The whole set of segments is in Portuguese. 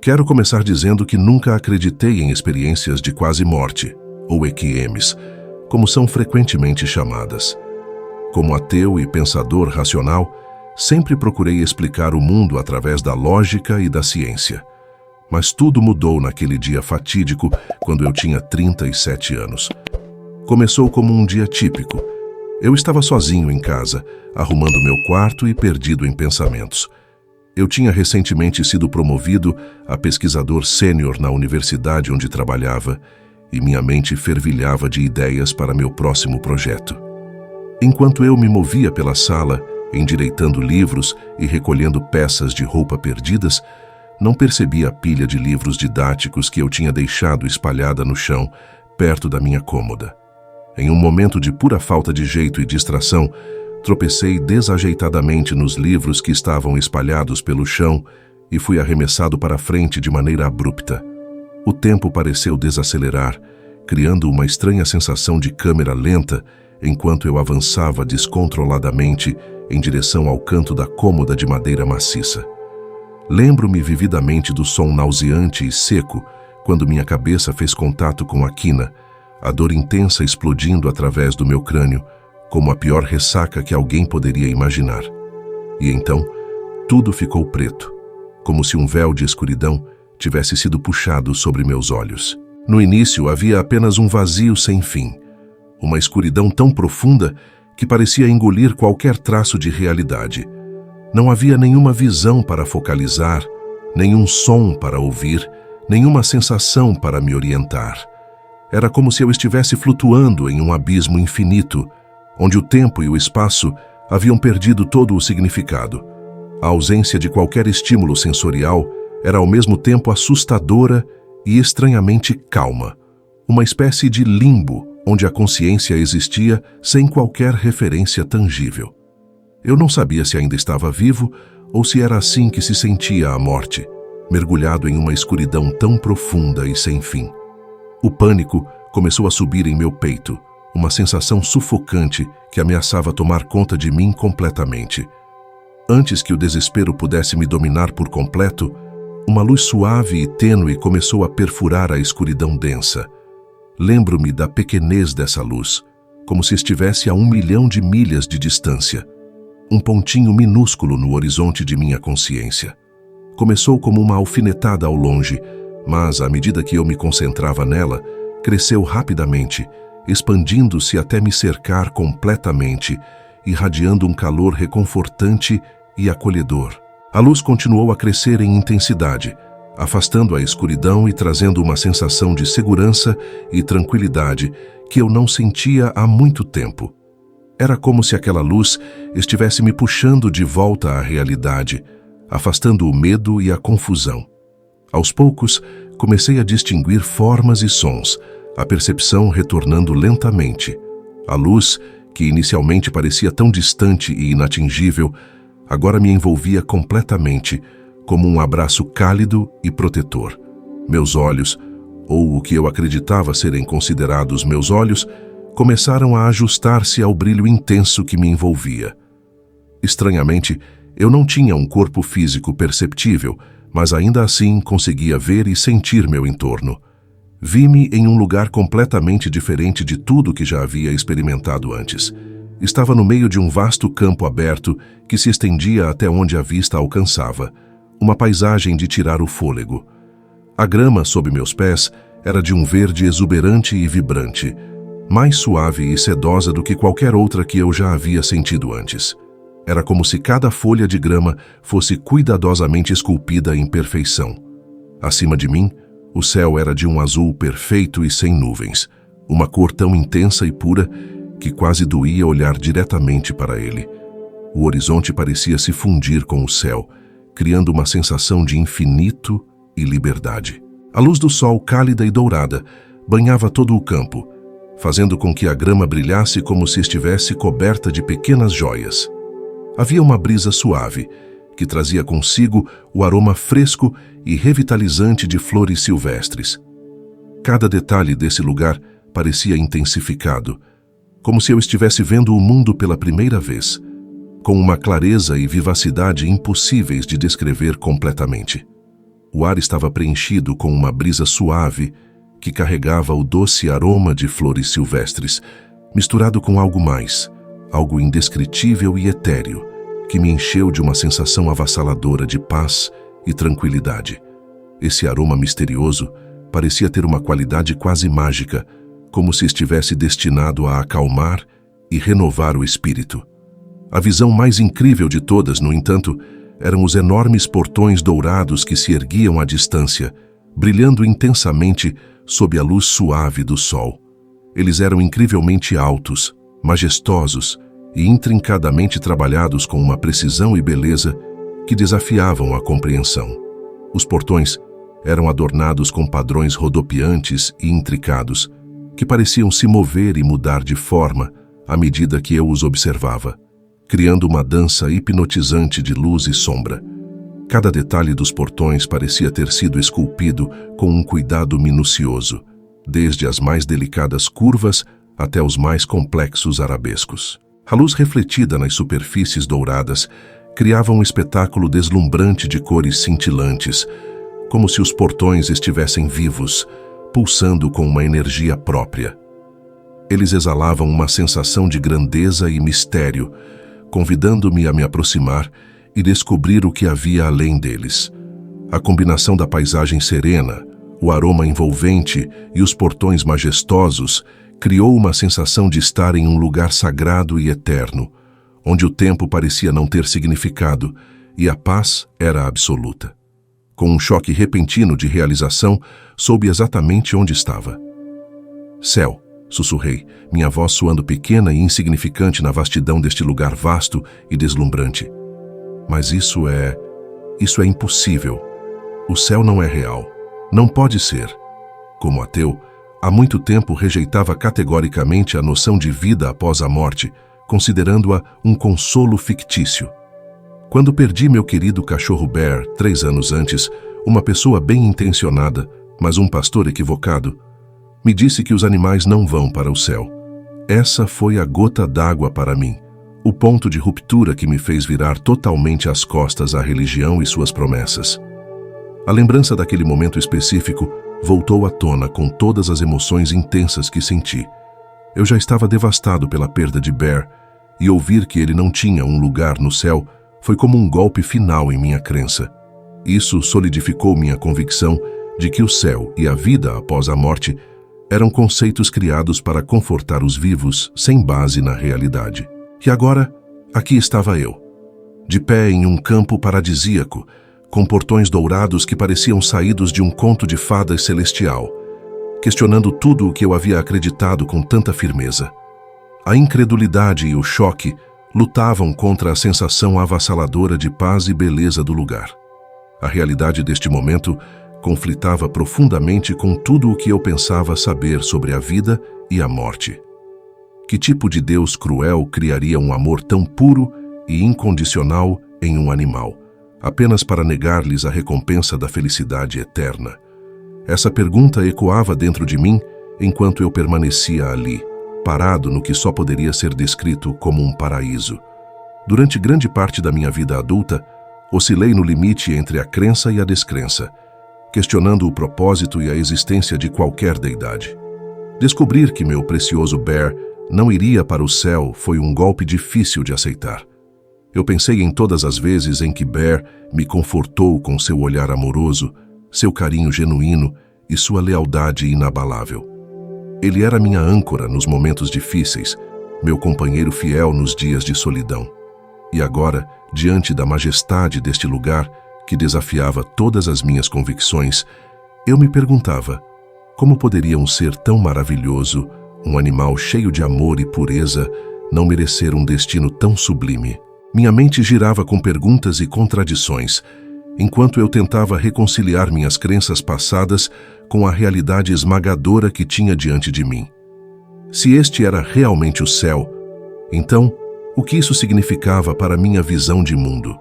Quero começar dizendo que nunca acreditei em experiências de quase morte, ou EQMs, como são frequentemente chamadas. Como ateu e pensador racional, sempre procurei explicar o mundo através da lógica e da ciência. Mas tudo mudou naquele dia fatídico, quando eu tinha 37 anos. Começou como um dia típico. Eu estava sozinho em casa, arrumando meu quarto e perdido em pensamentos. Eu tinha recentemente sido promovido a pesquisador sênior na universidade onde trabalhava, e minha mente fervilhava de ideias para meu próximo projeto. Enquanto eu me movia pela sala, endireitando livros e recolhendo peças de roupa perdidas, não percebi a pilha de livros didáticos que eu tinha deixado espalhada no chão, perto da minha cômoda. Em um momento de pura falta de jeito e distração, tropecei desajeitadamente nos livros que estavam espalhados pelo chão e fui arremessado para frente de maneira abrupta. O tempo pareceu desacelerar, criando uma estranha sensação de câmera lenta enquanto eu avançava descontroladamente em direção ao canto da cômoda de madeira maciça. Lembro-me vividamente do som nauseante e seco quando minha cabeça fez contato com a quina, a dor intensa explodindo através do meu crânio, como a pior ressaca que alguém poderia imaginar. E então, tudo ficou preto, como se um véu de escuridão tivesse sido puxado sobre meus olhos. No início havia apenas um vazio sem fim, uma escuridão tão profunda que parecia engolir qualquer traço de realidade. Não havia nenhuma visão para focalizar, nenhum som para ouvir, nenhuma sensação para me orientar. Era como se eu estivesse flutuando em um abismo infinito, onde o tempo e o espaço haviam perdido todo o significado. A ausência de qualquer estímulo sensorial era ao mesmo tempo assustadora e estranhamente calma, uma espécie de limbo onde a consciência existia sem qualquer referência tangível. Eu não sabia se ainda estava vivo ou se era assim que se sentia a morte, mergulhado em uma escuridão tão profunda e sem fim. O pânico começou a subir em meu peito, uma sensação sufocante que ameaçava tomar conta de mim completamente. Antes que o desespero pudesse me dominar por completo, uma luz suave e tênue começou a perfurar a escuridão densa. Lembro-me da pequenez dessa luz, como se estivesse a 1 milhão de milhas de distância. Um pontinho minúsculo no horizonte de minha consciência. Começou como uma alfinetada ao longe, mas, à medida que eu me concentrava nela, cresceu rapidamente, expandindo-se até me cercar completamente, irradiando um calor reconfortante e acolhedor. A luz continuou a crescer em intensidade, afastando a escuridão e trazendo uma sensação de segurança e tranquilidade que eu não sentia há muito tempo. Era como se aquela luz estivesse me puxando de volta à realidade, afastando o medo e a confusão. Aos poucos, comecei a distinguir formas e sons, a percepção retornando lentamente. A luz, que inicialmente parecia tão distante e inatingível, agora me envolvia completamente, como um abraço cálido e protetor. Meus olhos, ou o que eu acreditava serem considerados meus olhos, começaram a ajustar-se ao brilho intenso que me envolvia. Estranhamente, eu não tinha um corpo físico perceptível, mas ainda assim conseguia ver e sentir meu entorno. Vi-me em um lugar completamente diferente de tudo que já havia experimentado antes. Estava no meio de um vasto campo aberto que se estendia até onde a vista alcançava, uma paisagem de tirar o fôlego. A grama sob meus pés era de um verde exuberante e vibrante, mais suave e sedosa do que qualquer outra que eu já havia sentido antes. Era como se cada folha de grama fosse cuidadosamente esculpida em perfeição. Acima de mim, o céu era de um azul perfeito e sem nuvens, uma cor tão intensa e pura que quase doía olhar diretamente para ele. O horizonte parecia se fundir com o céu, criando uma sensação de infinito e liberdade. A luz do sol cálida e dourada banhava todo o campo, fazendo com que a grama brilhasse como se estivesse coberta de pequenas joias. Havia uma brisa suave, que trazia consigo o aroma fresco e revitalizante de flores silvestres. Cada detalhe desse lugar parecia intensificado, como se eu estivesse vendo o mundo pela primeira vez, com uma clareza e vivacidade impossíveis de descrever completamente. o ar estava preenchido com uma brisa suave que carregava o doce aroma de flores silvestres, misturado com algo mais, algo indescritível e etéreo, que me encheu de uma sensação avassaladora de paz e tranquilidade. Esse aroma misterioso parecia ter uma qualidade quase mágica, como se estivesse destinado a acalmar e renovar o espírito. A visão mais incrível de todas, no entanto, eram os enormes portões dourados que se erguiam à distância, brilhando intensamente sob a luz suave do sol. Eles eram incrivelmente altos, majestosos e intrincadamente trabalhados com uma precisão e beleza que desafiavam a compreensão. Os portões eram adornados com padrões rodopiantes e intricados, que pareciam se mover e mudar de forma à medida que eu os observava, criando uma dança hipnotizante de luz e sombra. Cada detalhe dos portões parecia ter sido esculpido com um cuidado minucioso, desde as mais delicadas curvas até os mais complexos arabescos. A luz refletida nas superfícies douradas criava um espetáculo deslumbrante de cores cintilantes, como se os portões estivessem vivos, pulsando com uma energia própria. Eles exalavam uma sensação de grandeza e mistério, convidando-me a me aproximar e descobrir o que havia além deles. A combinação da paisagem serena, o aroma envolvente e os portões majestosos criou uma sensação de estar em um lugar sagrado e eterno, onde o tempo parecia não ter significado e a paz era absoluta. Com um choque repentino de realização, soube exatamente onde estava. Céu, sussurrei, minha voz soando pequena e insignificante na vastidão deste lugar vasto e deslumbrante. Mas isso é impossível. O céu não é real. Não pode ser. Como ateu, há muito tempo rejeitava categoricamente a noção de vida após a morte, considerando-a um consolo fictício. Quando perdi meu querido cachorro Bear 3 anos antes, uma pessoa bem intencionada, mas um pastor equivocado, me disse que os animais não vão para o céu. Essa foi a gota d'água para mim, o ponto de ruptura que me fez virar totalmente as costas à religião e suas promessas. A lembrança daquele momento específico voltou à tona com todas as emoções intensas que senti. Eu já estava devastado pela perda de Bear, e ouvir que ele não tinha um lugar no céu foi como um golpe final em minha crença. Isso solidificou minha convicção de que o céu e a vida após a morte eram conceitos criados para confortar os vivos sem base na realidade. E agora, aqui estava eu, de pé em um campo paradisíaco, com portões dourados que pareciam saídos de um conto de fadas celestial, questionando tudo o que eu havia acreditado com tanta firmeza. A incredulidade e o choque lutavam contra a sensação avassaladora de paz e beleza do lugar. A realidade deste momento conflitava profundamente com tudo o que eu pensava saber sobre a vida e a morte. Que tipo de Deus cruel criaria um amor tão puro e incondicional em um animal, apenas para negar-lhes a recompensa da felicidade eterna? Essa pergunta ecoava dentro de mim enquanto eu permanecia ali, parado no que só poderia ser descrito como um paraíso. Durante grande parte da minha vida adulta, oscilei no limite entre a crença e a descrença, questionando o propósito e a existência de qualquer deidade. Descobrir que meu precioso Bear não iria para o céu foi um golpe difícil de aceitar. Eu pensei em todas as vezes em que Bear me confortou com seu olhar amoroso, seu carinho genuíno e sua lealdade inabalável. Ele era minha âncora nos momentos difíceis, meu companheiro fiel nos dias de solidão. E agora, diante da majestade deste lugar, que desafiava todas as minhas convicções, eu me perguntava, como poderia um ser tão maravilhoso, um animal cheio de amor e pureza, não merecer um destino tão sublime? Minha mente girava com perguntas e contradições, enquanto eu tentava reconciliar minhas crenças passadas com a realidade esmagadora que tinha diante de mim. Se este era realmente o céu, então, o que isso significava para minha visão de mundo?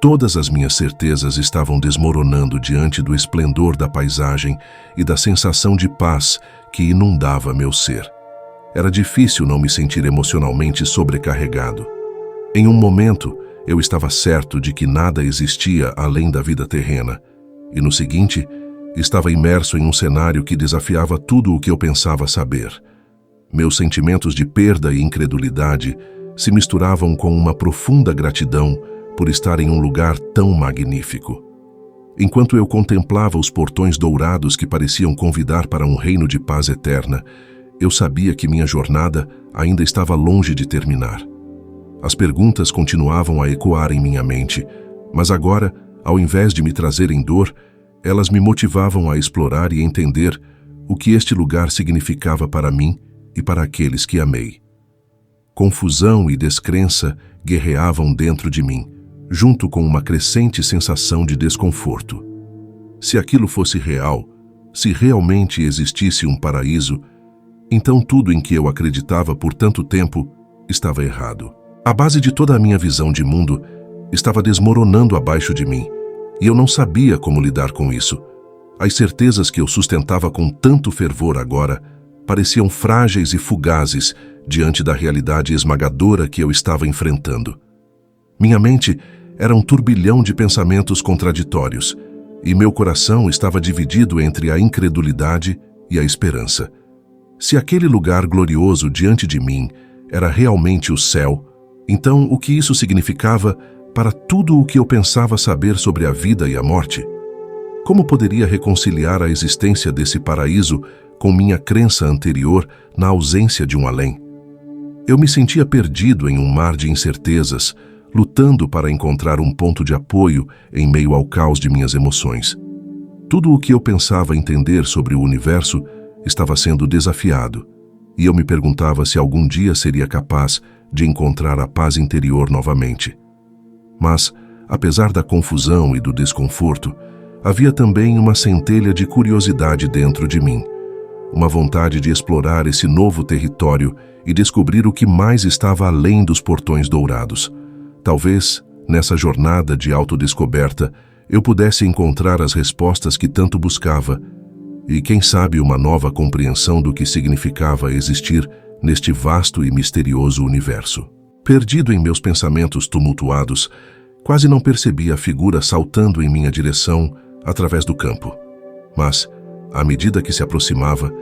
Todas as minhas certezas estavam desmoronando diante do esplendor da paisagem e da sensação de paz que inundava meu ser. Era difícil não me sentir emocionalmente sobrecarregado. Em um momento, eu estava certo de que nada existia além da vida terrena, e no seguinte, estava imerso em um cenário que desafiava tudo o que eu pensava saber. Meus sentimentos de perda e incredulidade se misturavam com uma profunda gratidão por estar em um lugar tão magnífico. Enquanto eu contemplava os portões dourados que pareciam convidar para um reino de paz eterna, eu sabia que minha jornada ainda estava longe de terminar. As perguntas continuavam a ecoar em minha mente, mas agora, ao invés de me trazerem dor, elas me motivavam a explorar e entender o que este lugar significava para mim e para aqueles que amei. Confusão e descrença guerreavam dentro de mim, junto com uma crescente sensação de desconforto. Se aquilo fosse real, se realmente existisse um paraíso, então tudo em que eu acreditava por tanto tempo estava errado. A base de toda a minha visão de mundo estava desmoronando abaixo de mim, e eu não sabia como lidar com isso. As certezas que eu sustentava com tanto fervor agora pareciam frágeis e fugazes diante da realidade esmagadora que eu estava enfrentando. Minha mente era um turbilhão de pensamentos contraditórios, e meu coração estava dividido entre a incredulidade e a esperança. Se aquele lugar glorioso diante de mim era realmente o céu, então o que isso significava para tudo o que eu pensava saber sobre a vida e a morte? Como poderia reconciliar a existência desse paraíso com minha crença anterior na ausência de um além? Eu me sentia perdido em um mar de incertezas, lutando para encontrar um ponto de apoio em meio ao caos de minhas emoções. Tudo o que eu pensava entender sobre o universo estava sendo desafiado, e eu me perguntava se algum dia seria capaz de encontrar a paz interior novamente. Mas, apesar da confusão e do desconforto, havia também uma centelha de curiosidade dentro de mim, uma vontade de explorar esse novo território e descobrir o que mais estava além dos portões dourados. Talvez, nessa jornada de autodescoberta, eu pudesse encontrar as respostas que tanto buscava e, quem sabe, uma nova compreensão do que significava existir neste vasto e misterioso universo. Perdido em meus pensamentos tumultuados, quase não percebi a figura saltando em minha direção através do campo. Mas, à medida que se aproximava,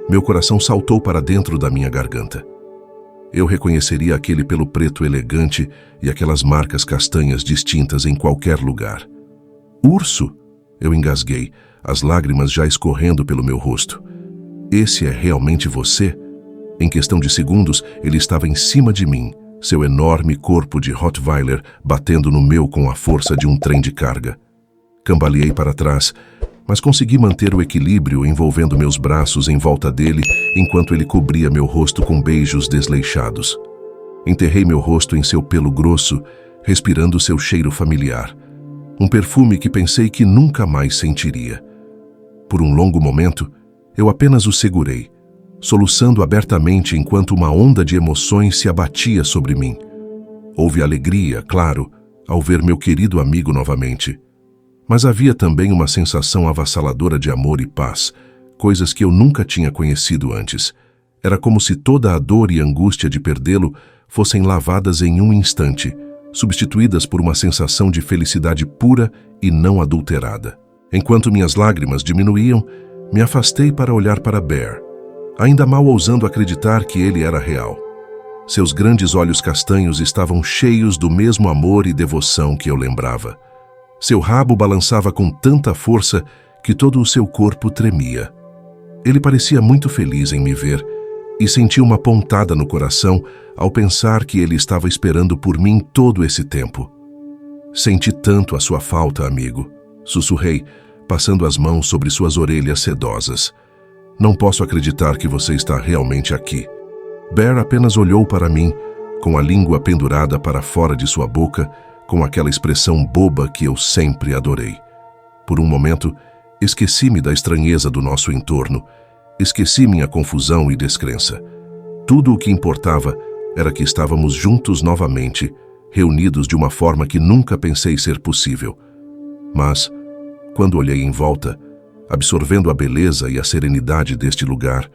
meu coração saltou para dentro da minha garganta. Eu reconheceria aquele pelo preto elegante e aquelas marcas castanhas distintas em qualquer lugar. Urso! Eu engasguei, as lágrimas já escorrendo pelo meu rosto. Esse é realmente você? Em questão de segundos, ele estava em cima de mim, seu enorme corpo de Rottweiler batendo no meu com a força de um trem de carga. Cambaleei para trás, mas consegui manter o equilíbrio envolvendo meus braços em volta dele enquanto ele cobria meu rosto com beijos desleixados. Enterrei meu rosto em seu pelo grosso, respirando seu cheiro familiar, um perfume que pensei que nunca mais sentiria. Por um longo momento, eu apenas o segurei, soluçando abertamente enquanto uma onda de emoções se abatia sobre mim. Houve alegria, claro, ao ver meu querido amigo novamente. Mas havia também uma sensação avassaladora de amor e paz, coisas que eu nunca tinha conhecido antes. Era como se toda a dor e angústia de perdê-lo fossem lavadas em um instante, substituídas por uma sensação de felicidade pura e não adulterada. Enquanto minhas lágrimas diminuíam, me afastei para olhar para Bear, ainda mal ousando acreditar que ele era real. Seus grandes olhos castanhos estavam cheios do mesmo amor e devoção que eu lembrava. Seu rabo balançava com tanta força que todo o seu corpo tremia. Ele parecia muito feliz em me ver e senti uma pontada no coração ao pensar que ele estava esperando por mim todo esse tempo. Senti tanto a sua falta, amigo, sussurrei, passando as mãos sobre suas orelhas sedosas. Não posso acreditar que você está realmente aqui. Bear apenas olhou para mim, com a língua pendurada para fora de sua boca, com aquela expressão boba que eu sempre adorei. Por um momento, esqueci-me da estranheza do nosso entorno, esqueci minha confusão e descrença. Tudo o que importava era que estávamos juntos novamente, reunidos de uma forma que nunca pensei ser possível. Mas, quando olhei em volta, absorvendo a beleza e a serenidade deste lugar,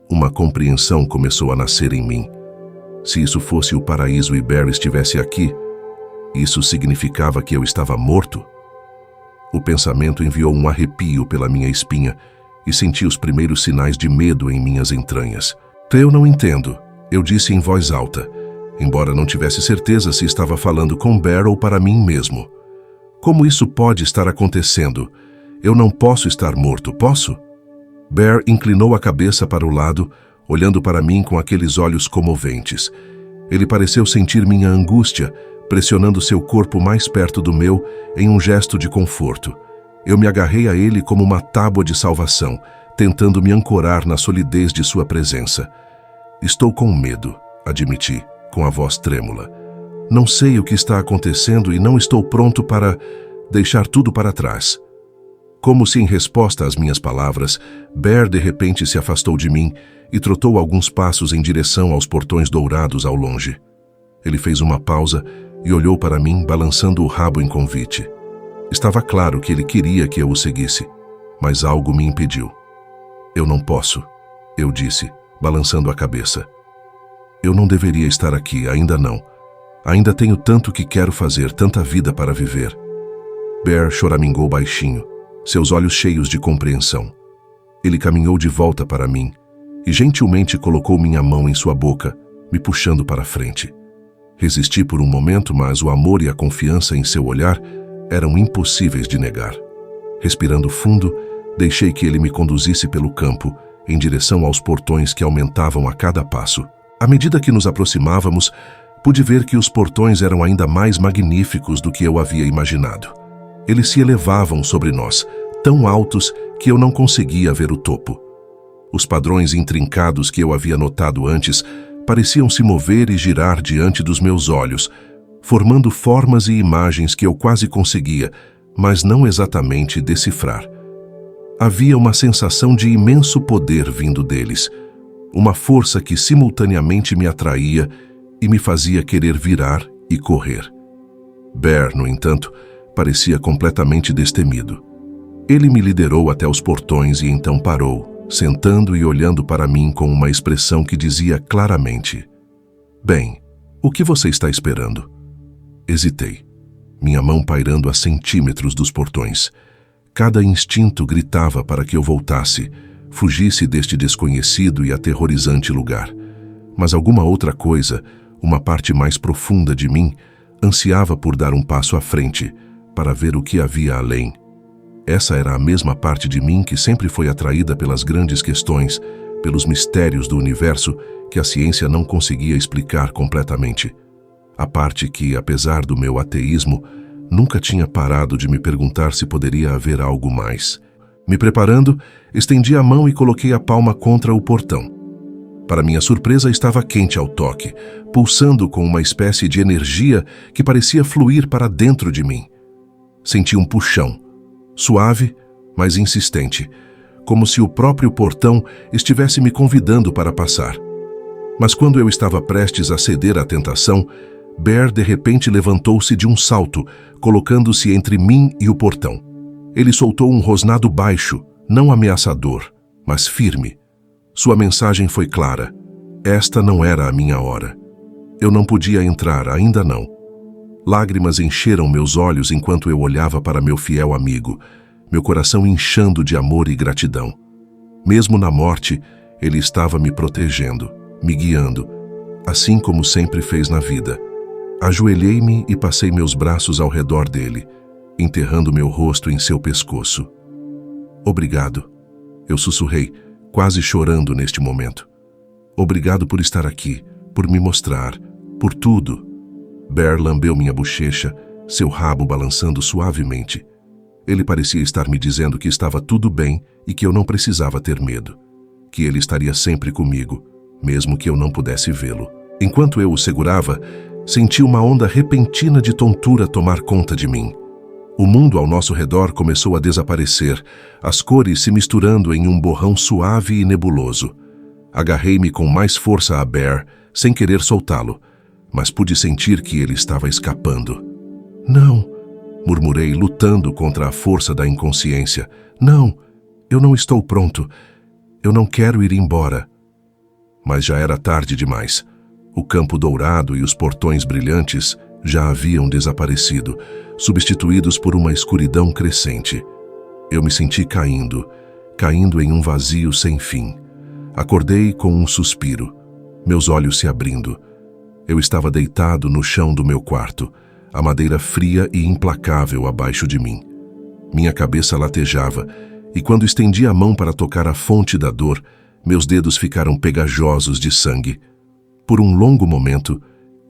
uma compreensão começou a nascer em mim. Se isso fosse o paraíso e Bear estivesse aqui, isso significava que eu estava morto? O pensamento enviou um arrepio pela minha espinha e senti os primeiros sinais de medo em minhas entranhas. Eu não entendo, eu disse em voz alta, embora não tivesse certeza se estava falando com Bear ou para mim mesmo. Como isso pode estar acontecendo? Eu não posso estar morto, posso? Bear inclinou a cabeça para o lado, olhando para mim com aqueles olhos comoventes. Ele pareceu sentir minha angústia, pressionando seu corpo mais perto do meu em um gesto de conforto. Eu me agarrei a ele como uma tábua de salvação, tentando me ancorar na solidez de sua presença. Estou com medo, admiti, com a voz trêmula. Não sei o que está acontecendo e não estou pronto para deixar tudo para trás. Como se em resposta às minhas palavras, Bear de repente se afastou de mim e trotou alguns passos em direção aos portões dourados ao longe. Ele fez uma pausa e olhou para mim, balançando o rabo em convite. Estava claro que ele queria que eu o seguisse, mas algo me impediu. Eu não posso, eu disse, balançando a cabeça. Eu não deveria estar aqui, ainda não. Ainda tenho tanto que quero fazer, tanta vida para viver. Bear choramingou baixinho, seus olhos cheios de compreensão. Ele caminhou de volta para mim e gentilmente colocou minha mão em sua boca, me puxando para frente. Resisti por um momento, mas o amor e a confiança em seu olhar eram impossíveis de negar. Respirando fundo, deixei que ele me conduzisse pelo campo, em direção aos portões que aumentavam a cada passo. À medida que nos aproximávamos, pude ver que os portões eram ainda mais magníficos do que eu havia imaginado. Eles se elevavam sobre nós, tão altos que eu não conseguia ver o topo. Os padrões intrincados que eu havia notado antes pareciam se mover e girar diante dos meus olhos, formando formas e imagens que eu quase conseguia, mas não exatamente decifrar. Havia uma sensação de imenso poder vindo deles, uma força que simultaneamente me atraía e me fazia querer virar e correr. Bear, no entanto, parecia completamente destemido. Ele me liderou até os portões e então parou, sentando e olhando para mim com uma expressão que dizia claramente: "Bem, o que você está esperando?" Hesitei, minha mão pairando a centímetros dos portões. Cada instinto gritava para que eu voltasse, fugisse deste desconhecido e aterrorizante lugar. Mas alguma outra coisa, uma parte mais profunda de mim, ansiava por dar um passo à frente, para ver o que havia além. Essa era a mesma parte de mim que sempre foi atraída pelas grandes questões, pelos mistérios do universo que a ciência não conseguia explicar completamente. A parte que, apesar do meu ateísmo, nunca tinha parado de me perguntar se poderia haver algo mais. Me preparando, estendi a mão e coloquei a palma contra o portão. Para minha surpresa, estava quente ao toque, pulsando com uma espécie de energia que parecia fluir para dentro de mim. Senti um puxão, suave, mas insistente, como se o próprio portão estivesse me convidando para passar. Mas quando eu estava prestes a ceder à tentação, Bear de repente levantou-se de um salto, colocando-se entre mim e o portão. Ele soltou um rosnado baixo, não ameaçador, mas firme. Sua mensagem foi clara. Esta não era a minha hora. Eu não podia entrar, ainda não. Lágrimas encheram meus olhos enquanto eu olhava para meu fiel amigo, meu coração inchando de amor e gratidão. Mesmo na morte, ele estava me protegendo, me guiando, assim como sempre fez na vida. Ajoelhei-me e passei meus braços ao redor dele, enterrando meu rosto em seu pescoço. "Obrigado", eu sussurrei, quase chorando neste momento. "Obrigado por estar aqui, por me mostrar, por tudo." Bear lambeu minha bochecha, seu rabo balançando suavemente. Ele parecia estar me dizendo que estava tudo bem e que eu não precisava ter medo, que ele estaria sempre comigo, mesmo que eu não pudesse vê-lo. Enquanto eu o segurava, senti uma onda repentina de tontura tomar conta de mim. O mundo ao nosso redor começou a desaparecer, as cores se misturando em um borrão suave e nebuloso. Agarrei-me com mais força a Bear, sem querer soltá-lo, mas pude sentir que ele estava escapando. "Não", murmurei, lutando contra a força da inconsciência. "Não, eu não estou pronto. Eu não quero ir embora." Mas já era tarde demais. O campo dourado e os portões brilhantes já haviam desaparecido, substituídos por uma escuridão crescente. Eu me senti caindo em um vazio sem fim. Acordei com um suspiro, meus olhos se abrindo. Eu estava deitado no chão do meu quarto, a madeira fria e implacável abaixo de mim. Minha cabeça latejava, e quando estendi a mão para tocar a fonte da dor, meus dedos ficaram pegajosos de sangue. Por um longo momento,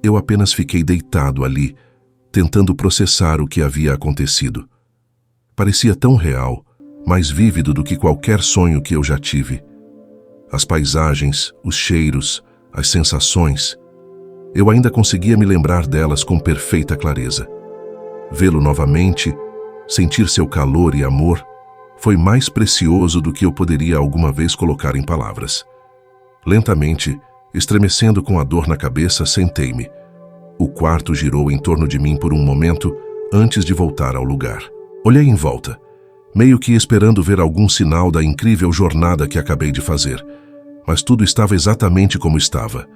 eu apenas fiquei deitado ali, tentando processar o que havia acontecido. Parecia tão real, mais vívido do que qualquer sonho que eu já tive. As paisagens, os cheiros, as sensações. Eu ainda conseguia me lembrar delas com perfeita clareza. Vê-lo novamente, sentir seu calor e amor, foi mais precioso do que eu poderia alguma vez colocar em palavras. Lentamente, estremecendo com a dor na cabeça, sentei-me. O quarto girou em torno de mim por um momento antes de voltar ao lugar. Olhei em volta, meio que esperando ver algum sinal da incrível jornada que acabei de fazer, mas tudo estava exatamente como estava.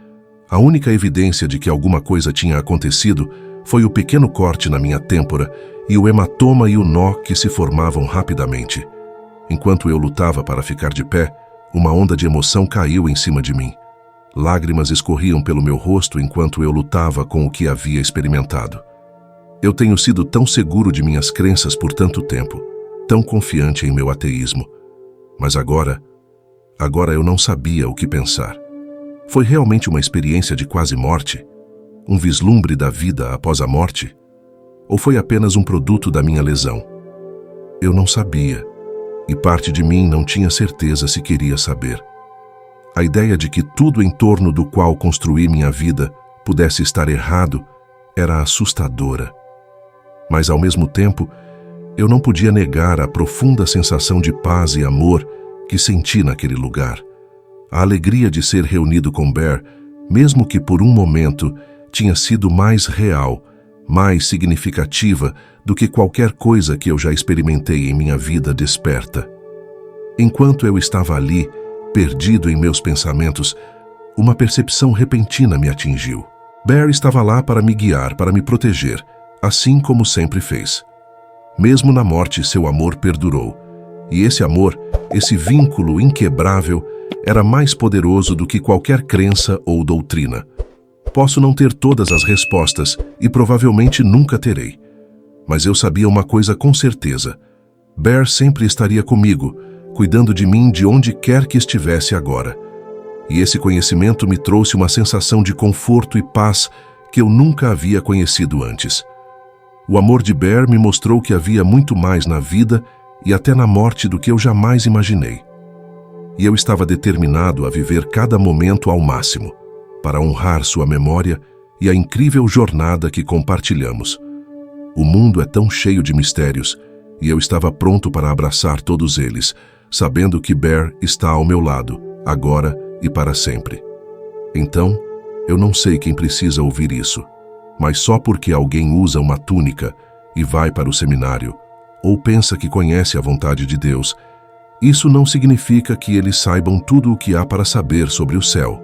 A única evidência de que alguma coisa tinha acontecido foi o pequeno corte na minha têmpora e o hematoma e o nó que se formavam rapidamente. Enquanto eu lutava para ficar de pé, uma onda de emoção caiu em cima de mim. Lágrimas escorriam pelo meu rosto enquanto eu lutava com o que havia experimentado. Eu tenho sido tão seguro de minhas crenças por tanto tempo, tão confiante em meu ateísmo. Mas agora eu não sabia o que pensar. Foi realmente uma experiência de quase morte? Um vislumbre da vida após a morte? Ou foi apenas um produto da minha lesão? Eu não sabia, e parte de mim não tinha certeza se queria saber. A ideia de que tudo em torno do qual construí minha vida pudesse estar errado era assustadora. Mas, ao mesmo tempo, eu não podia negar a profunda sensação de paz e amor que senti naquele lugar. A alegria de ser reunido com Bear, mesmo que por um momento, tinha sido mais real, mais significativa do que qualquer coisa que eu já experimentei em minha vida desperta. Enquanto eu estava ali, perdido em meus pensamentos, uma percepção repentina me atingiu. Bear estava lá para me guiar, para me proteger, assim como sempre fez. Mesmo na morte, seu amor perdurou. E esse amor, esse vínculo inquebrável, era mais poderoso do que qualquer crença ou doutrina. Posso não ter todas as respostas e provavelmente nunca terei. Mas eu sabia uma coisa com certeza. Bear sempre estaria comigo, cuidando de mim de onde quer que estivesse agora. E esse conhecimento me trouxe uma sensação de conforto e paz que eu nunca havia conhecido antes. O amor de Bear me mostrou que havia muito mais na vida e até na morte do que eu jamais imaginei. E eu estava determinado a viver cada momento ao máximo, para honrar sua memória e a incrível jornada que compartilhamos. O mundo é tão cheio de mistérios, e eu estava pronto para abraçar todos eles, sabendo que Bear está ao meu lado, agora e para sempre. Então, eu não sei quem precisa ouvir isso, mas só porque alguém usa uma túnica e vai para o seminário, ou pensa que conhece a vontade de Deus, isso não significa que eles saibam tudo o que há para saber sobre o céu.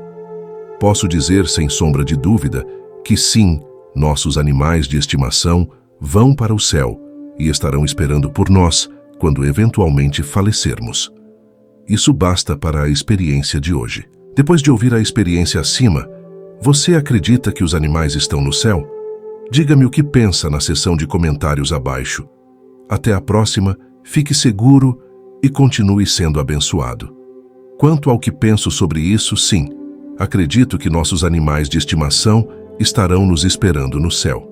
Posso dizer sem sombra de dúvida que sim, nossos animais de estimação vão para o céu e estarão esperando por nós quando eventualmente falecermos. Isso basta para a experiência de hoje. Depois de ouvir a experiência acima, você acredita que os animais estão no céu? Diga-me o que pensa na seção de comentários abaixo. Até a próxima, fique seguro e continue sendo abençoado. Quanto ao que penso sobre isso, sim, acredito que nossos animais de estimação estarão nos esperando no céu.